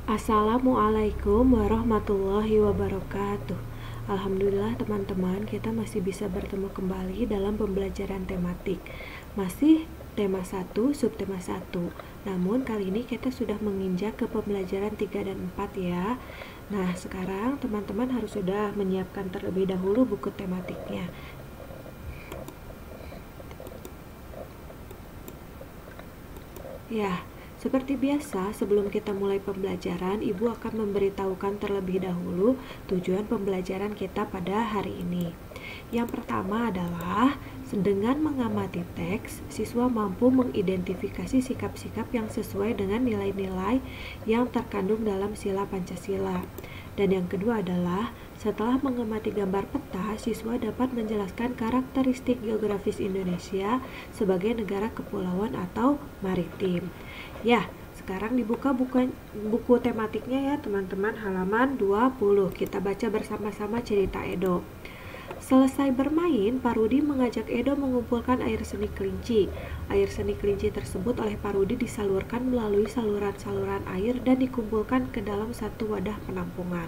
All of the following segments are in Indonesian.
Assalamualaikum warahmatullahi wabarakatuh. Alhamdulillah teman-teman, kita masih bisa bertemu kembali dalam pembelajaran tematik. Masih tema 1, subtema 1. Namun kali ini kita sudah menginjak ke pembelajaran 3 dan 4 ya. Nah, sekarang teman-teman harus sudah menyiapkan terlebih dahulu buku tematiknya. Ya, seperti biasa, sebelum kita mulai pembelajaran, Ibu akan memberitahukan terlebih dahulu tujuan pembelajaran kita pada hari ini. Yang pertama adalah, dengan mengamati teks, siswa mampu mengidentifikasi sikap-sikap yang sesuai dengan nilai-nilai yang terkandung dalam sila Pancasila. Dan yang kedua adalah, setelah mengamati gambar peta, siswa dapat menjelaskan karakteristik geografis Indonesia sebagai negara kepulauan atau maritim. Ya, sekarang dibuka buku tematiknya ya teman-teman, halaman 20. Kita baca bersama-sama cerita Edo. Selesai bermain, Pak Rudi mengajak Edo mengumpulkan air seni kelinci. Air seni kelinci tersebut oleh Pak Rudi disalurkan melalui saluran-saluran air dan dikumpulkan ke dalam satu wadah penampungan.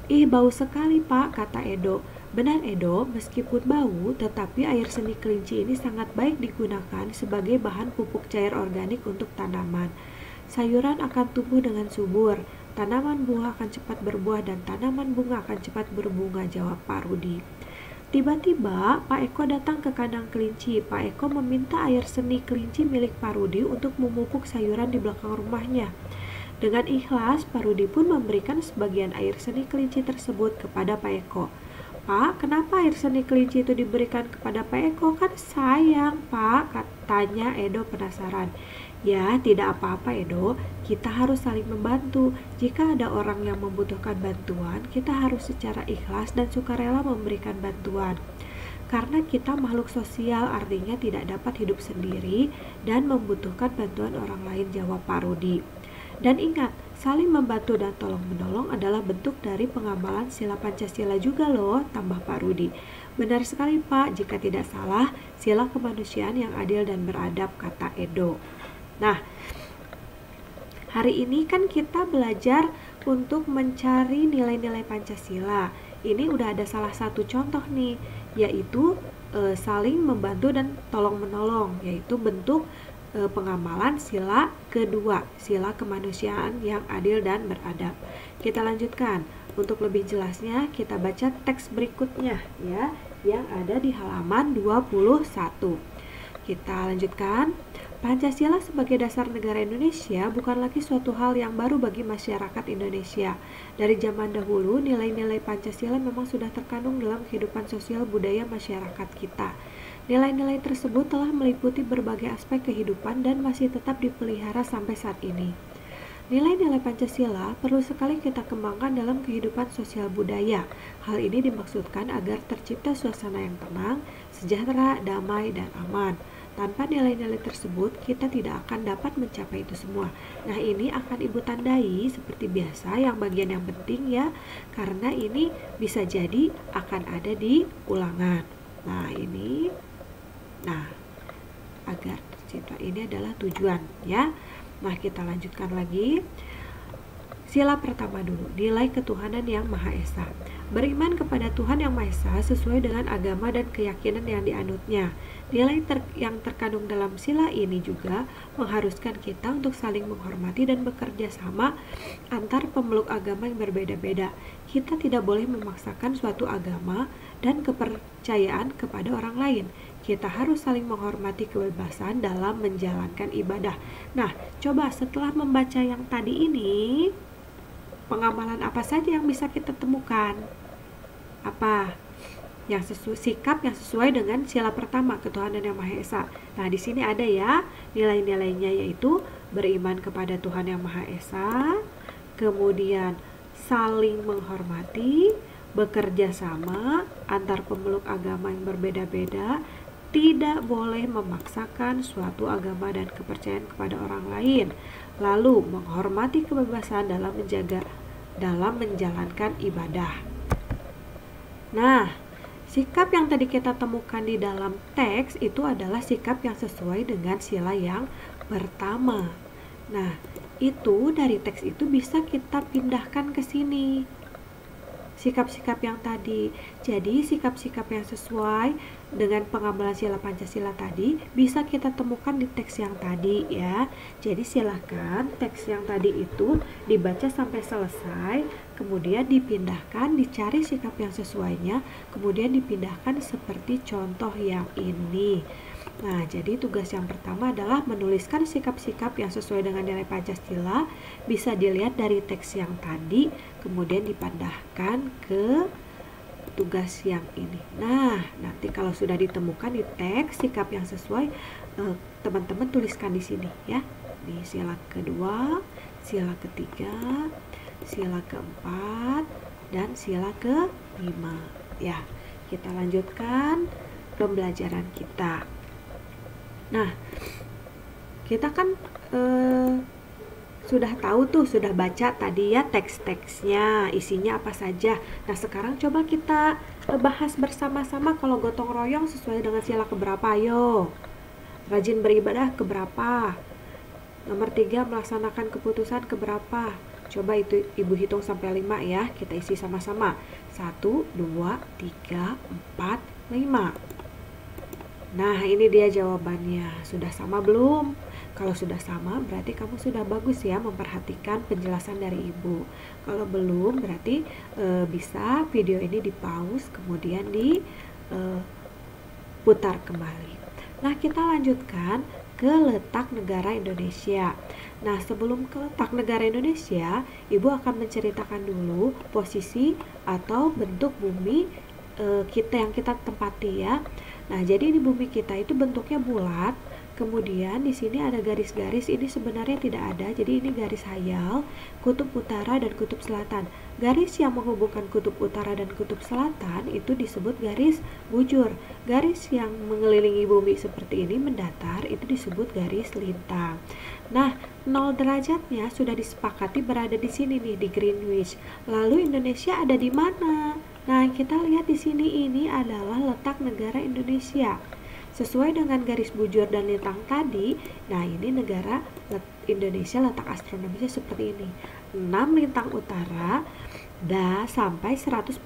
Ih, bau sekali Pak, kata Edo. Benar Edo, meskipun bau, tetapi air seni kelinci ini sangat baik digunakan sebagai bahan pupuk cair organik untuk tanaman. Sayuran akan tumbuh dengan subur, tanaman buah akan cepat berbuah dan tanaman bunga akan cepat berbunga, jawab Pak Rudi. Tiba-tiba, Pak Eko datang ke kandang kelinci. Pak Eko meminta air seni kelinci milik Pak Rudi untuk memupuk sayuran di belakang rumahnya. Dengan ikhlas, Pak Rudi pun memberikan sebagian air seni kelinci tersebut kepada Pak Eko. Pak, kenapa air seni kelinci itu diberikan kepada Pak Eko? Kan sayang, Pak, katanya Edo penasaran. Ya, tidak apa-apa Edo, kita harus saling membantu. Jika ada orang yang membutuhkan bantuan, kita harus secara ikhlas dan sukarela memberikan bantuan. Karena kita makhluk sosial, artinya tidak dapat hidup sendiri dan membutuhkan bantuan orang lain, jawab Pak Rudi. Dan ingat, saling membantu dan tolong-menolong adalah bentuk dari pengamalan sila Pancasila juga loh, tambah Pak Rudi. Benar sekali Pak, jika tidak salah, sila kemanusiaan yang adil dan beradab, kata Edo. Nah, hari ini kan kita belajar untuk mencari nilai-nilai Pancasila. Ini udah ada salah satu contoh nih, yaitu saling membantu dan tolong-menolong, yaitu bentuk pengamalan sila kedua, sila kemanusiaan yang adil dan beradab. Kita lanjutkan. Untuk lebih jelasnya, kita baca teks berikutnya ya, yang ada di halaman 21. Kita lanjutkan. Pancasila sebagai dasar negara Indonesia bukan lagi suatu hal yang baru bagi masyarakat Indonesia. Dari zaman dahulu, nilai-nilai Pancasila memang sudah terkandung dalam kehidupan sosial budaya masyarakat kita. Nilai-nilai tersebut telah meliputi berbagai aspek kehidupan dan masih tetap dipelihara sampai saat ini. Nilai-nilai Pancasila perlu sekali kita kembangkan dalam kehidupan sosial budaya. Hal ini dimaksudkan agar tercipta suasana yang tenang, sejahtera, damai, dan aman. Tanpa nilai-nilai tersebut, kita tidak akan dapat mencapai itu semua. Nah, ini akan Ibu tandai seperti biasa yang bagian yang penting ya, karena ini bisa jadi akan ada di ulangan. Nah, ini, agar tercipta ini adalah tujuan ya. Nah, kita lanjutkan lagi. Sila pertama dulu, nilai ketuhanan yang Maha Esa. Beriman kepada Tuhan yang Maha Esa sesuai dengan agama dan keyakinan yang dianutnya. Nilai yang terkandung dalam sila ini juga mengharuskan kita untuk saling menghormati dan bekerja sama antar pemeluk agama yang berbeda-beda. Kita tidak boleh memaksakan suatu agama dan kepercayaan kepada orang lain. Kita harus saling menghormati kebebasan dalam menjalankan ibadah. Nah, coba setelah membaca yang tadi ini, pengamalan apa saja yang bisa kita temukan? Apa? Sikap yang sesuai dengan sila pertama, ketuhanan yang Maha Esa. Nah, di sini ada ya nilai-nilainya, yaitu beriman kepada Tuhan yang Maha Esa, kemudian saling menghormati, bekerja sama antar pemeluk agama yang berbeda-beda, tidak boleh memaksakan suatu agama dan kepercayaan kepada orang lain, lalu menghormati kebebasan dalam menjalankan ibadah. Nah, sikap yang tadi kita temukan di dalam teks itu adalah sikap yang sesuai dengan sila yang pertama. Nah, itu dari teks itu bisa kita pindahkan ke sini. Sikap-sikap yang tadi. Jadi sikap-sikap yang sesuai dengan pengambilan sila Pancasila tadi bisa kita temukan di teks yang tadi ya. Jadi silahkan teks yang tadi itu dibaca sampai selesai, kemudian dipindahkan, dicari sikap yang sesuainya, kemudian dipindahkan seperti contoh yang ini. Nah, jadi tugas yang pertama adalah menuliskan sikap-sikap yang sesuai dengan nilai Pancasila, bisa dilihat dari teks yang tadi, kemudian dipindahkan ke tugas yang ini. Nah, nanti kalau sudah ditemukan di teks sikap yang sesuai, teman-teman tuliskan di sini ya. Di sila kedua, sila ketiga, sila keempat, dan sila kelima. Ya, kita lanjutkan pembelajaran kita. Nah, kita kan sudah tahu tuh, sudah baca tadi ya teks-teksnya, isinya apa saja. Nah, sekarang coba kita bahas bersama-sama kalau gotong royong sesuai dengan sila keberapa, ayo. Rajin beribadah keberapa? Nomor 3, melaksanakan keputusan keberapa? Coba itu Ibu hitung sampai 5 ya, kita isi sama-sama. 1, 2, 3, 4, 5. Nah, ini dia jawabannya. Sudah sama belum? Kalau sudah sama, berarti kamu sudah bagus ya memperhatikan penjelasan dari Ibu. Kalau belum, berarti bisa video ini di-pause, kemudian diputar kembali. Nah, kita lanjutkan ke letak negara Indonesia. Nah, sebelum ke letak negara Indonesia, Ibu akan menceritakan dulu posisi atau bentuk bumi kita yang kita tempati ya. Nah, jadi di bumi kita itu bentuknya bulat. Kemudian di sini ada garis-garis, ini sebenarnya tidak ada. Jadi ini garis hayal, kutub utara dan kutub selatan. Garis yang menghubungkan kutub utara dan kutub selatan itu disebut garis bujur. Garis yang mengelilingi bumi seperti ini mendatar itu disebut garis lintang. Nah, 0 derajatnya sudah disepakati berada di sini nih, di Greenwich. Lalu Indonesia ada di mana? Nah, kita lihat di sini, ini adalah letak negara Indonesia. Sesuai dengan garis bujur dan lintang tadi, nah ini negara Indonesia letak astronomisnya seperti ini. 6 lintang utara dan sampai 141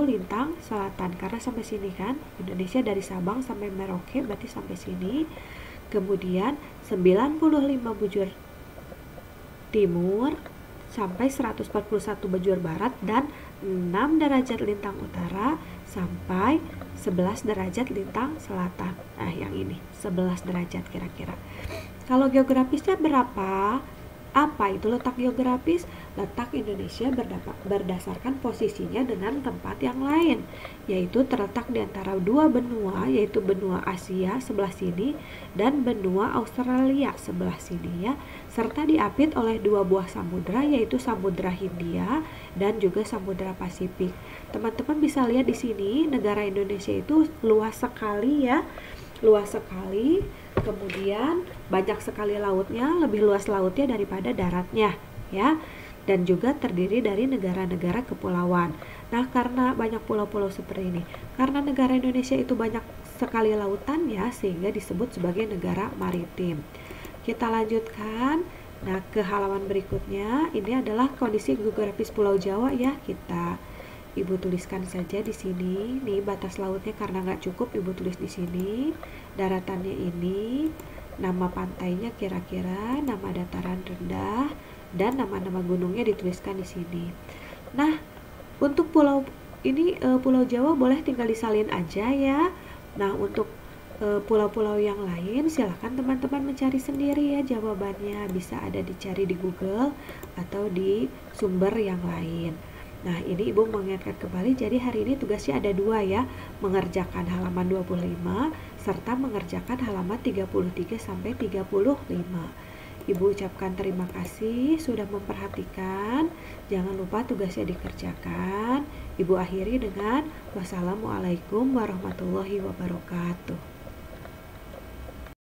lintang selatan. Karena sampai sini kan, Indonesia dari Sabang sampai Merauke berarti sampai sini. Kemudian 95 bujur timur sampai 141 bujur barat dan 6 derajat lintang utara sampai 11 derajat lintang selatan. Nah, yang ini 11 derajat kira-kira. Kalau geografisnya berapa? Apa itu letak geografis? Letak Indonesia berdasarkan posisinya dengan tempat yang lain, yaitu terletak di antara dua benua, yaitu benua Asia sebelah sini dan benua Australia sebelah sini ya, serta diapit oleh dua buah samudra, yaitu Samudra Hindia dan juga Samudra Pasifik. Teman-teman bisa lihat di sini negara Indonesia itu luas sekali ya. Luas sekali, kemudian banyak sekali lautnya, lebih luas lautnya daripada daratnya ya, dan juga terdiri dari negara-negara kepulauan. Nah, karena banyak pulau-pulau seperti ini, karena negara Indonesia itu banyak sekali lautannya, sehingga disebut sebagai negara maritim. Kita lanjutkan. Nah, ke halaman berikutnya, ini adalah kondisi geografis Pulau Jawa ya. Ibu tuliskan saja di sini. Nih batas lautnya karena nggak cukup, Ibu tulis di sini. Daratannya ini, nama pantainya kira-kira, nama dataran rendah, dan nama-nama gunungnya dituliskan di sini. Nah, untuk pulau ini Pulau Jawa boleh tinggal disalin aja ya. Nah, untuk pulau-pulau yang lain silahkan teman-teman mencari sendiri ya jawabannya. Bisa ada dicari di Google atau di sumber yang lain. Nah, ini Ibu mengingatkan kembali, jadi hari ini tugasnya ada 2 ya, mengerjakan halaman 25 serta mengerjakan halaman 33 sampai 35. Ibu ucapkan terima kasih sudah memperhatikan. Jangan lupa tugasnya dikerjakan. Ibu akhiri dengan wassalamualaikum warahmatullahi wabarakatuh.